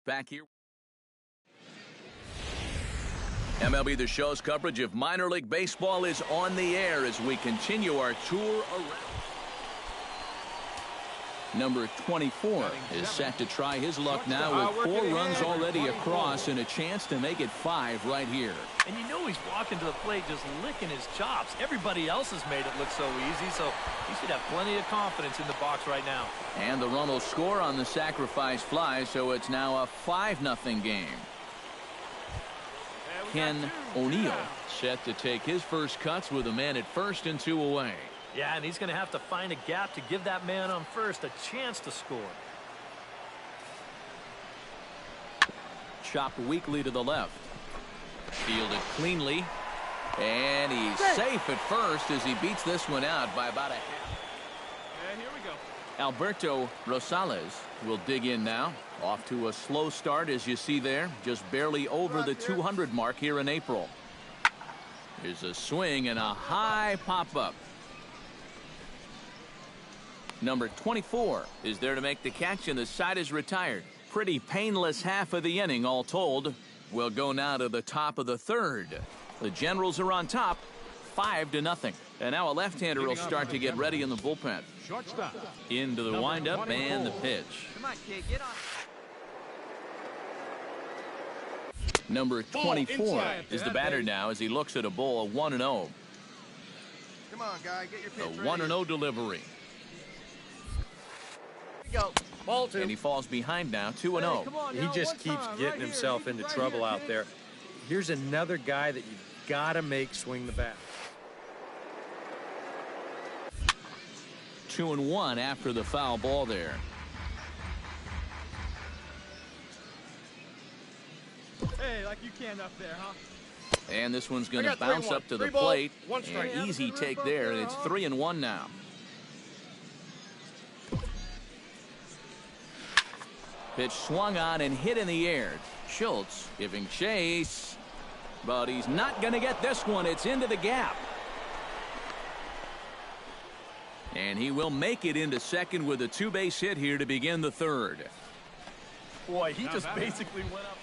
back here. MLB The Show's coverage of minor league baseball is on the air as we continue our tour around. Number 24 is set to try his luck now with 4 runs already across and a chance to make it 5 right here. And you know he's walking to the plate just licking his chops. Everybody else has made it look so easy, so he should have plenty of confidence in the box right now. And the run will score on the sacrifice fly, so it's now a 5-0 game. Ken O'Neill set to take his first cuts with a man at first and 2 away. Yeah, and he's going to have to find a gap to give that man on first a chance to score. Chopped weakly to the left. Fielded cleanly. And he's safe at first as he beats this one out by about a half. And here we go. Alberto Rosales will dig in now. Off to a slow start, as you see there. Just barely over the 200 mark here in April. Here's a swing and a high pop-up. Number 24 is there to make the catch, and the side is retired. Pretty painless half of the inning, all told. We'll go now to the top of the third. The Generals are on top, 5-0. And now a left-hander will start to get ready in the bullpen. Shortstop. Into the windup and the pitch. Come on, kid, get on. Number 24 is the batter now as he looks at a ball of 1-0. Come on, guy, get your pitch The ready. 1-0 delivery. Go. Ball 2. And he falls behind now, 2-0. He just keeps getting himself into trouble out there. Here's another guy that you've got to make swing the bat. 2-1 after the foul ball there. Hey, like you can up there, huh? And this one's going to bounce up to the plate. An easy take there, and it's 3-1 now. Pitch swung on and hit in the air. Schultz giving chase. But he's not going to get this one. It's into the gap. And he will make it into second with a 2-base hit here to begin the third. Boy, he just basically went up.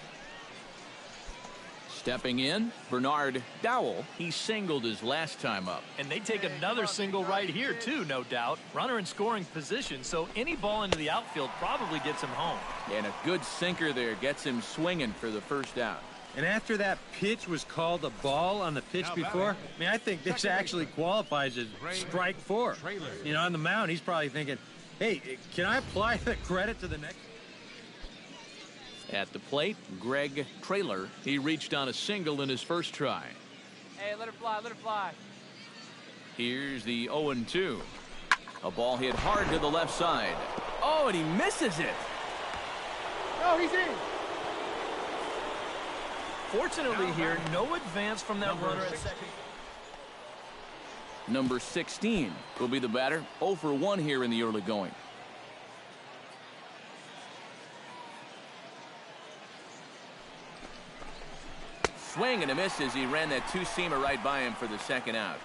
Stepping in, Bernard Dowell. He singled his last time up. And they take another single right here, too, no doubt. Runner in scoring position, so any ball into the outfield probably gets him home. And a good sinker there gets him swinging for the first out. And after that pitch was called a ball on the pitch before, I mean, I think this actually qualifies as strike 4. You know, on the mound, he's probably thinking, hey, can I apply the credit to the next? At the plate, Greg Traylor. He reached on a single in his first try. Hey, let it fly, let it fly. Here's the 0-2. A ball hit hard to the left side. Oh, and he misses it. No, he's in. Fortunately here, no advance from that runner at second. Number 16 will be the batter. 0 for 1 here in the early going. Swing and a miss as he ran that 2-seamer right by him for the second out.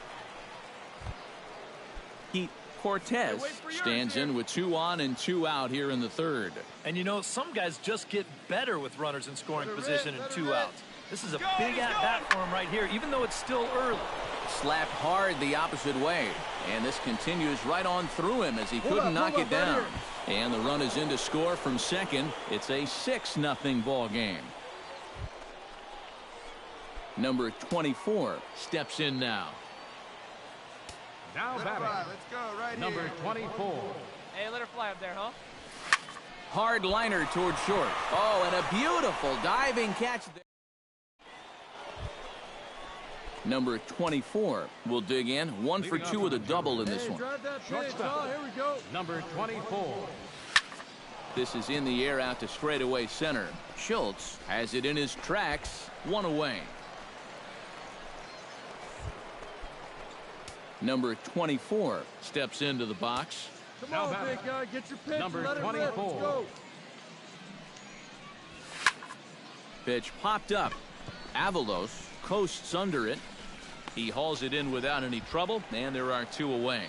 Pete Cortez stands in with 2 on and 2 out here in the third. And you know, some guys just get better with runners in scoring position and 2 outs. This is a big at-bat for him right here, even though it's still early. Slapped hard the opposite way. And this continues right on through him as he couldn't knock it down. And the run is in to score from second. It's a 6-0 ball game. Number 24 steps in now. Now batting. Let's go right Number here. 24. Hey, let her fly up there, huh? Hard liner toward short. Oh, and a beautiful diving catch there. Number 24 will dig in. 1 for 2 with a double in this one. Shortstop. Here we go. Number 24. This is in the air out to straightaway center. Schultz has it in his tracks. 1 away. Number 24 steps into the box. Come on, big guy, get your pitch. Number 24. Pitch popped up. Avalos coasts under it. He hauls it in without any trouble, and there are 2 away.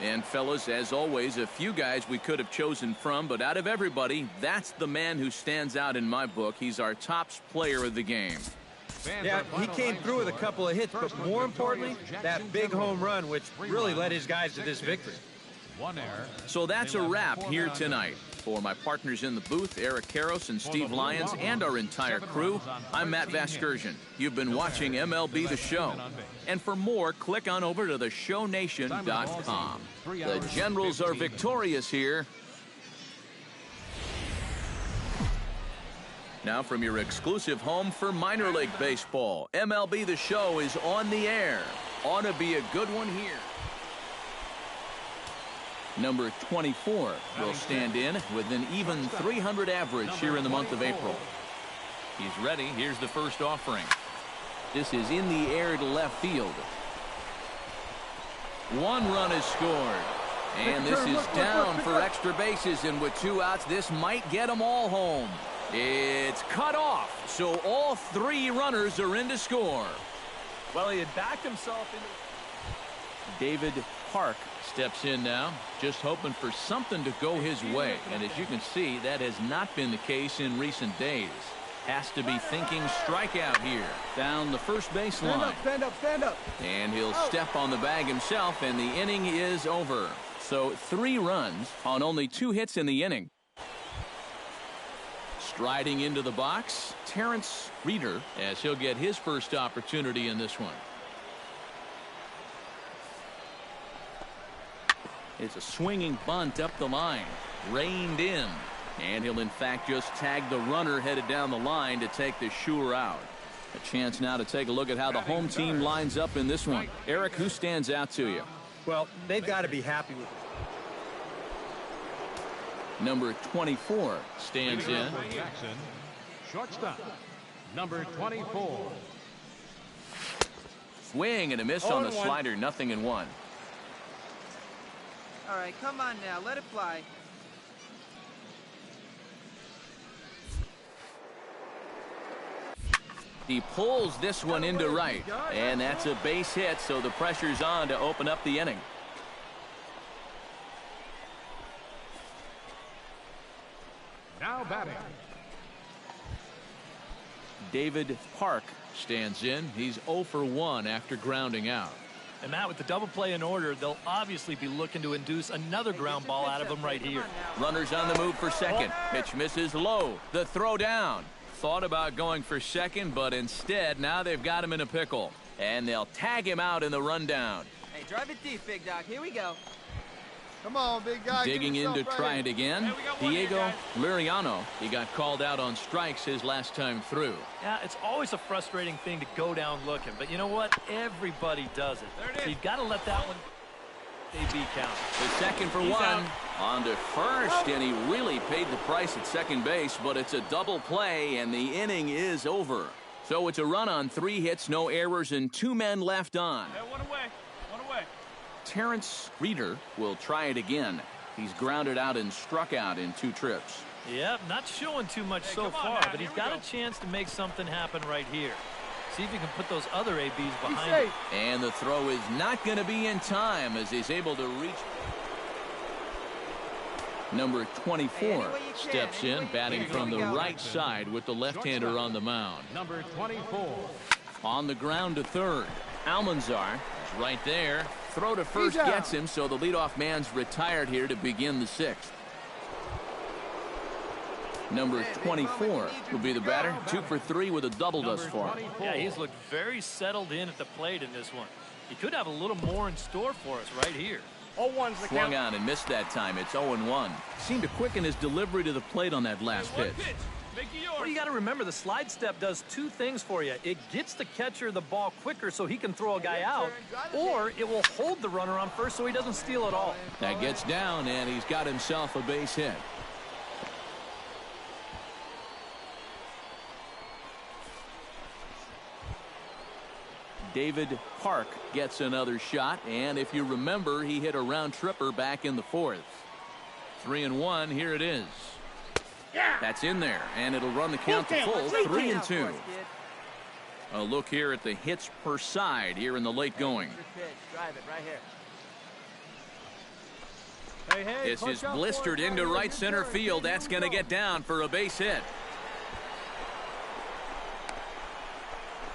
And fellas, as always, a few guys we could have chosen from, but out of everybody, that's the man who stands out in my book. He's our top player of the game. Yeah, he came through with a couple of hits, but more importantly, that big home run, which really led his guys to this victory. So that's a wrap here tonight. For my partners in the booth, Eric Karros and Steve Lyons, and our entire crew, I'm Matt Vasgersian. You've been watching MLB The Show. And for more, click on over to theshownation.com. The Generals are victorious here. Now from your exclusive home for minor league baseball, MLB The Show is on the air. Ought to be a good one here. Number 24 will stand in with an even 300 average here in the month of April. He's ready. Here's the first offering. This is in the air to left field. One run is scored. And this is down for extra bases, and with 2 outs, this might get them all home. It's cut off, so all 3 runners are in to score. Well, he had backed himself into... David Park steps in now, just hoping for something to go his way. And as you can see, that has not been the case in recent days. Has to be thinking strikeout here. Down the first base line. Stand up, stand up, stand up. And he'll step on the bag himself, and the inning is over. So 3 runs on only 2 hits in the inning. Striding into the box, Terrence Reeder, as he'll get his first opportunity in this one. It's a swinging bunt up the line, reined in, and he'll in fact just tag the runner headed down the line to take the sure out. A chance now to take a look at how the home team lines up in this one. Eric, who stands out to you? Well, they've got to be happy with it. Number 24 stands in. Shortstop, number 24. Swing and a miss on the slider, 0-1. All right, come on now, let it fly. He pulls this one into right, and that's a base hit, so the pressure's on to open up the inning. Now batting. David Park stands in. He's 0 for 1 after grounding out. And Matt, with the double play in order, they'll obviously be looking to induce another ground ball out of him right here. Runners on the move for second. Pitch misses low. The throw down. Thought about going for second, but instead now they've got him in a pickle. And they'll tag him out in the rundown. Hey, drive it deep, big dog. Here we go. Come on, big guy. Digging in to try it again. Diego Liriano. He got called out on strikes his last time through. Yeah, it's always a frustrating thing to go down looking, but you know what? Everybody does it. So you've got to let that one be count. The second for one. On to first, and he really paid the price at second base, but it's a double play, and the inning is over. So it's a run on 3 hits, no errors, and 2 men left on. Hey, one away. One away. Terrence Reeder will try it again. He's grounded out and struck out in 2 trips. Yep, not showing too much so far, but he's got a chance to make something happen right here. See if he can put those other ABs behind him. And the throw is not going to be in time as he's able to reach. Number 24 steps in, batting from the right side with the left-hander on the mound. Number 24. On the ground to third. Almanzar is right there. Throw to first gets him, so the leadoff man's retired here to begin the 6th. Number 24 will be the batter. 2 for 3 with a double thus far. Yeah, he's looked very settled in at the plate in this one. He could have a little more in store for us right here. 0-1's the Swung count. on and missed that time. It's 0-1. Seemed to quicken his delivery to the plate on that last pitch. Make it yours. Well, you got to remember the slide step does 2 things for you. It gets the catcher the ball quicker so he can throw a guy out, or it will hold the runner on first so he doesn't steal it all. That gets down, and he's got himself a base hit. David Park gets another shot, and if you remember, he hit a round tripper back in the 4th. 3-1, here it is. That's in there, and it'll run the count to full. 3-2. A look here at the hits per side here in the late going. Drive it right here. This is blistered into right center field. That's going to get down for a base hit.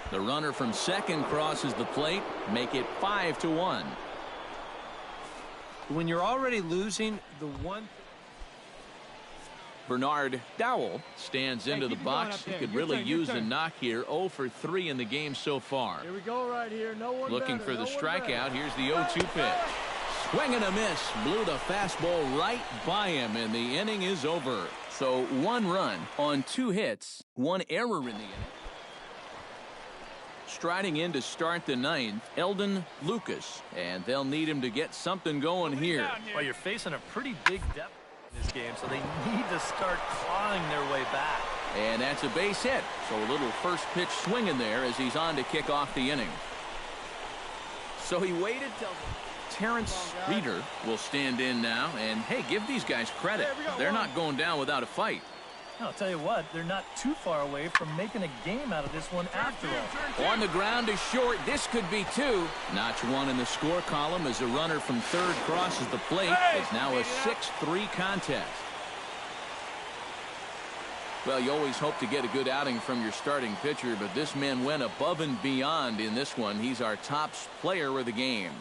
The runner from second crosses the plate, make it 5-1. When you're already losing the one... Bernard Dowell stands into the box. He could really use a knock here. 0 for 3 in the game so far. Here we go right here. No one Looking better, for the no one strikeout. better. Here's the 0-2 pitch. Swing and a miss. Blew the fastball right by him, and the inning is over. So 1 run on 2 hits, 1 error in the inning. Striding in to start the 9th, Eldon Lucas, and they'll need him to get something going here. Well, you're facing a pretty big depth in this game, so they need to start clawing their way back. And that's a base hit. So a little first pitch swing in there as he's on to kick off the inning. So he waited till Terrence Reeder will stand in now. And, hey, give these guys credit. They're not going down without a fight. I'll tell you what, they're not too far away from making a game out of this one after all. On the ground is short. This could be 2. Notch 1 in the score column as a runner from third crosses the plate. It's now a 6-3 contest. Well, you always hope to get a good outing from your starting pitcher, but this man went above and beyond in this one. He's our top player of the game.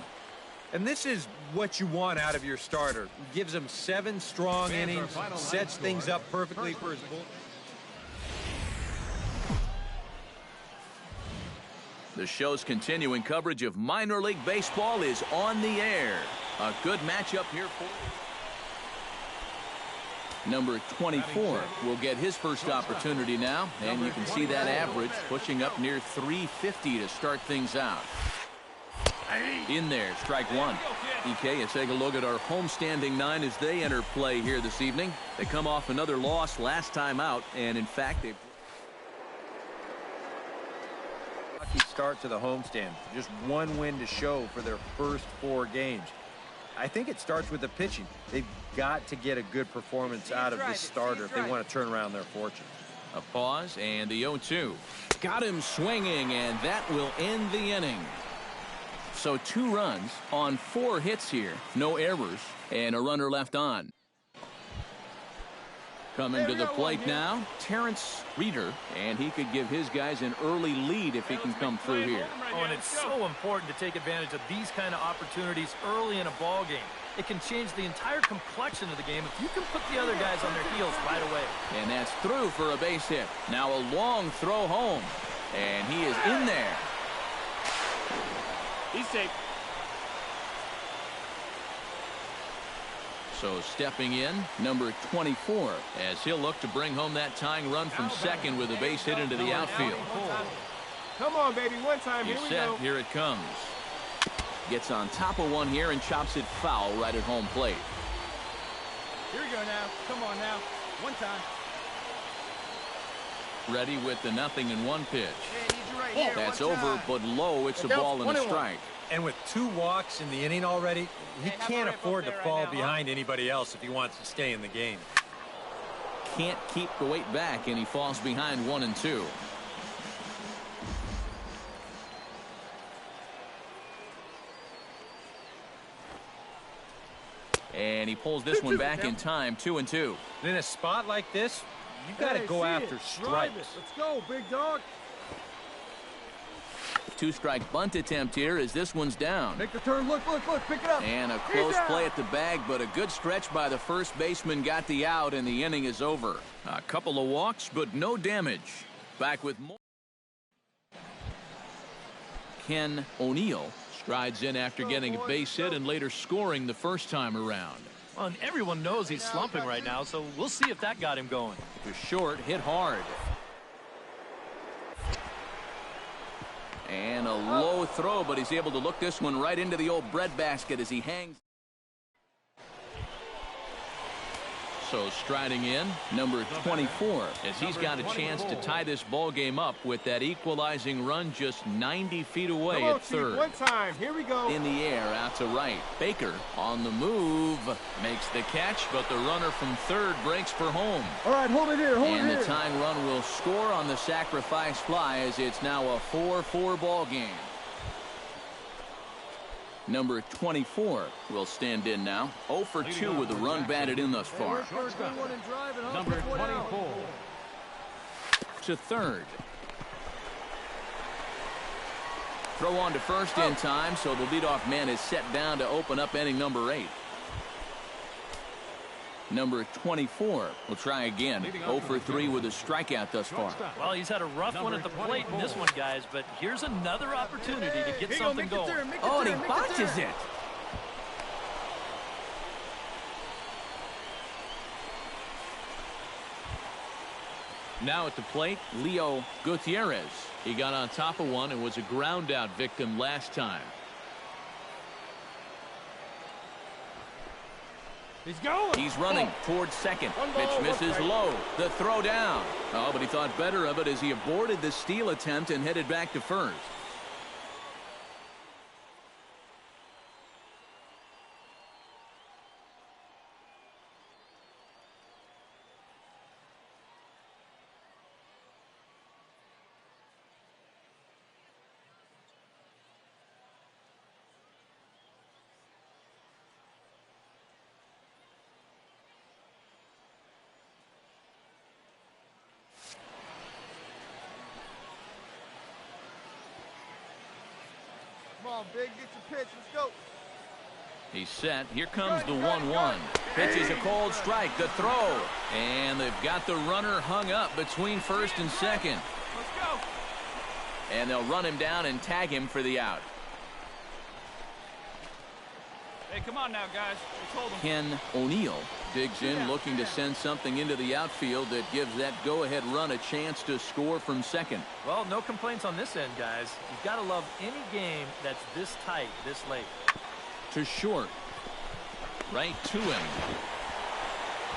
And this is what you want out of your starter. Gives him 7 strong innings, sets things up perfectly for his bull. The show's continuing coverage of minor league baseball is on the air. A good matchup here for number 24 will get his first opportunity now, and you can see that average pushing up near 350 to start things out. In there, strike 1. EK, let's take a look at our homestanding 9 as they enter play here this evening. They come off another loss last time out, and in fact, they've Lucky start to the homestand. Just 1 win to show for their first 4 games. I think it starts with the pitching. They've got to get a good performance out of this starter if they want to turn around their fortunes. a pause and the 0-2. Got him swinging, and that will end the inning. So 2 runs on 4 hits here, no errors, and a runner left on. Coming to the plate now, Terrence Reeder, and he could give his guys an early lead if he can come through here. Oh, and it's so important to take advantage of these kind of opportunities early in a ball game. It can change the entire complexion of the game if you can put the other guys on their heels right away. And that's through for a base hit. Now a long throw home, and he is in there. He's safe. So stepping in, number 24, as he'll look to bring home that tying run from second with a base hit into the outfield. Come on, baby, one time. He's Here we set. go. Here it comes. Gets on top of one here and chops it foul right at home plate. Here we go now. Come on now. One time. Ready with the 0-1 pitch. Yeah, need you right here. That's One over, time. but low. It's a Look out, ball and a 1-1. strike. And with 2 walks in the inning already, he Hey, have can't a rip afford up to there fall right now, behind anybody else if he wants to stay in the game. Can't keep the weight back, and he falls behind 1 and 2. And he pulls this one back in time, 2 and 2. And in a spot like this, you've got to Hey, go see after it. Drive strikes. it. Let's go, big dog. 2-strike bunt attempt here as this one's down. Make the turn. Look, look, look. Pick it up. And a close play at the bag, but a good stretch by the first baseman got the out, and the inning is over. A couple of walks, but no damage. Back with more. Ken O'Neill strides in after getting a base hit and later scoring the first time around. Well, and everyone knows he's slumping right now, so we'll see if that got him going. To short, hit hard. And a low throw, but he's able to look this one right into the old breadbasket as he hangs. So striding in, number 24, as he's got a chance to tie this ball game up with that equalizing run just 90 feet away Come on, at Chief. third. One time. Here we go. In the air, out to right. Baker on the move, makes the catch, but the runner from third breaks for home. All right, hold it here. Hold And it the here. tying run will score on the sacrifice fly as it's now a 4-4 ball game. Number 24 will stand in now. 0 for 2 with the run batted in thus far. Number 24. To third. Throw on to first in time, so the leadoff man is set down to open up inning number 8. Number 24 will try again. 0 for 3 with a strikeout thus far. Well, he's had a rough one at the plate in this one, guys, but here's another opportunity to get something going. Oh, and he botches it. Now at the plate, Leo Gutierrez. He got on top of one and was a ground out victim last time. He's going. He's running towards second. Pitch misses low. The throw down. Oh, but he thought better of it as he aborted the steal attempt and headed back to first. Come on, Big, get your pitch. Let's go. He's set. Here comes the 1-1. Pitch is a cold strike. The throw. And they've got the runner hung up between first and second. Let's go. And they'll run him down and tag him for the out. Hey, come on now, guys. Let's hold them. Ken O'Neill digs in, looking to send something into the outfield that gives that go-ahead run a chance to score from second. Well, no complaints on this end, guys. You've got to love any game that's this tight, this late. To short. Right to him.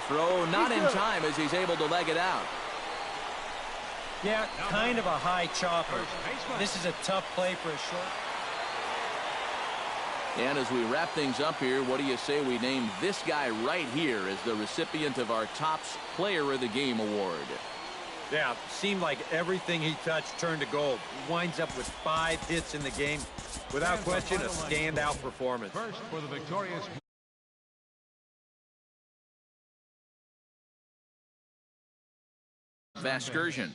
Throw not in time as he's able to leg it out. Yeah, kind of a high chopper. This is a tough play for a short. And as we wrap things up here, what do you say we name this guy right here as the recipient of our Topps Player of the Game award? Yeah, seemed like everything he touched turned to gold. He winds up with 5 hits in the game. Without question, a standout performance. First for the victorious Vasgersian